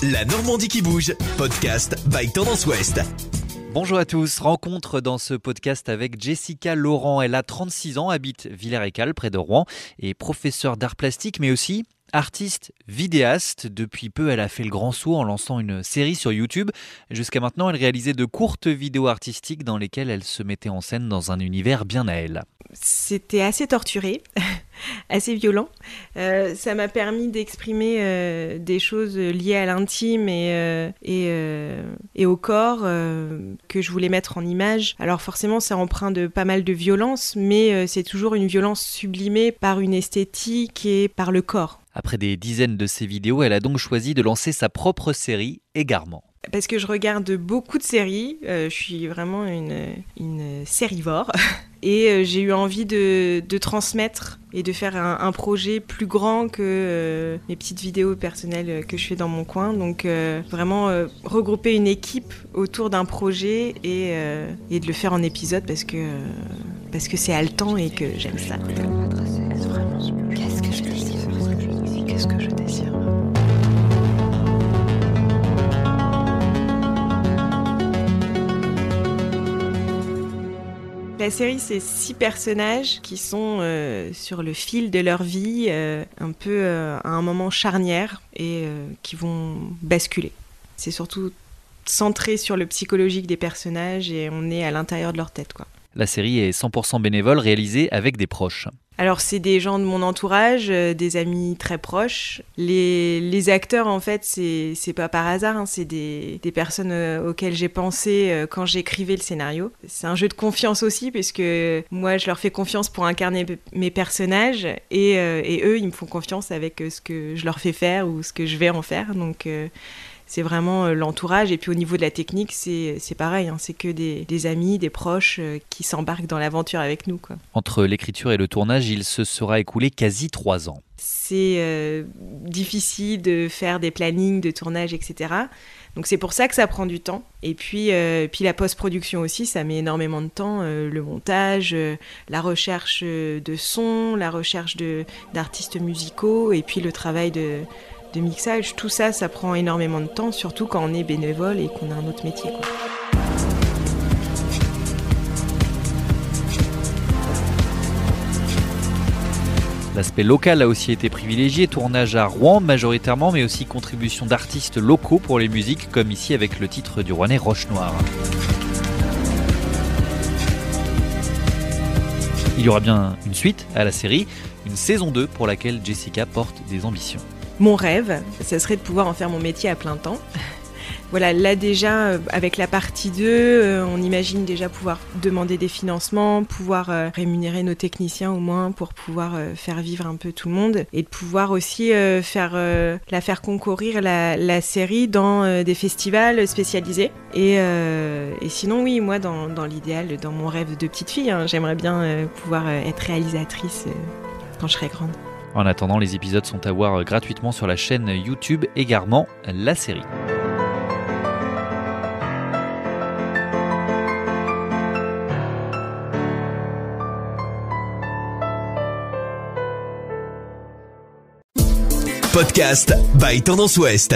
La Normandie qui bouge, podcast by Tendance Ouest. Bonjour à tous, rencontre dans ce podcast avec Jessica Laurent. Elle a 36 ans, habite Villers-et-Cales près de Rouen, et professeure d'art plastique mais aussi artiste vidéaste. Depuis peu, elle a fait le grand saut en lançant une série sur YouTube. Jusqu'à maintenant, elle réalisait de courtes vidéos artistiques dans lesquelles elle se mettait en scène dans un univers bien à elle. C'était assez torturé, assez violent. Ça m'a permis d'exprimer des choses liées à l'intime et au corps que je voulais mettre en image. Alors forcément, ça empreint de pas mal de violence, mais c'est toujours une violence sublimée par une esthétique et par le corps. Après des dizaines de ces vidéos, elle a donc choisi de lancer sa propre série, Égarement. Parce que je regarde beaucoup de séries, je suis vraiment une sérivore. Et j'ai eu envie de transmettre et de faire un projet plus grand que mes petites vidéos personnelles que je fais dans mon coin. Donc vraiment regrouper une équipe autour d'un projet et de le faire en épisode parce que c'est haletant et que j'aime ça. Qu'est-ce que je désire ? Qu'est-ce que je désire ? La série, c'est 6 personnages qui sont sur le fil de leur vie, un peu à un moment charnière et qui vont basculer. C'est surtout centré sur le psychologique des personnages et on est à l'intérieur de leur tête, quoi. La série est 100% bénévole, réalisée avec des proches. Alors c'est des gens de mon entourage, des amis très proches. Les acteurs en fait c'est pas par hasard, hein, c'est des personnes auxquelles j'ai pensé quand j'écrivais le scénario. C'est un jeu de confiance aussi puisque moi je leur fais confiance pour incarner mes personnages et eux ils me font confiance avec ce que je leur fais faire ou ce que je vais en faire. Donc c'est vraiment l'entourage. Et puis au niveau de la technique, c'est pareil, hein, c'est que des amis, des proches qui s'embarquent dans l'aventure avec nous, quoi. Entre l'écriture et le tournage, il se sera écoulé quasi 3 ans. C'est difficile de faire des plannings de tournage, etc. Donc c'est pour ça que ça prend du temps. Et puis la post-production aussi, ça met énormément de temps. Le montage, la recherche de son, la recherche d'artistes musicaux et puis le travail de mixage, tout ça, ça prend énormément de temps, surtout quand on est bénévole et qu'on a un autre métier, quoi. L'aspect local a aussi été privilégié, tournage à Rouen majoritairement, mais aussi contribution d'artistes locaux pour les musiques, comme ici avec le titre du Rouennais Roche Noire. Il y aura bien une suite à la série, une saison 2 pour laquelle Jessica porte des ambitions. Mon rêve, ça serait de pouvoir en faire mon métier à plein temps. Voilà, là déjà, avec la partie 2, on imagine déjà pouvoir demander des financements, pouvoir rémunérer nos techniciens au moins pour pouvoir faire vivre un peu tout le monde et de pouvoir aussi la faire concourir la série dans des festivals spécialisés. Et sinon, oui, moi, dans l'idéal, dans mon rêve de petite fille, hein, j'aimerais bien pouvoir être réalisatrice quand je serai grande. En attendant, les épisodes sont à voir gratuitement sur la chaîne YouTube Égarement, la série. Podcast by Tendance Ouest.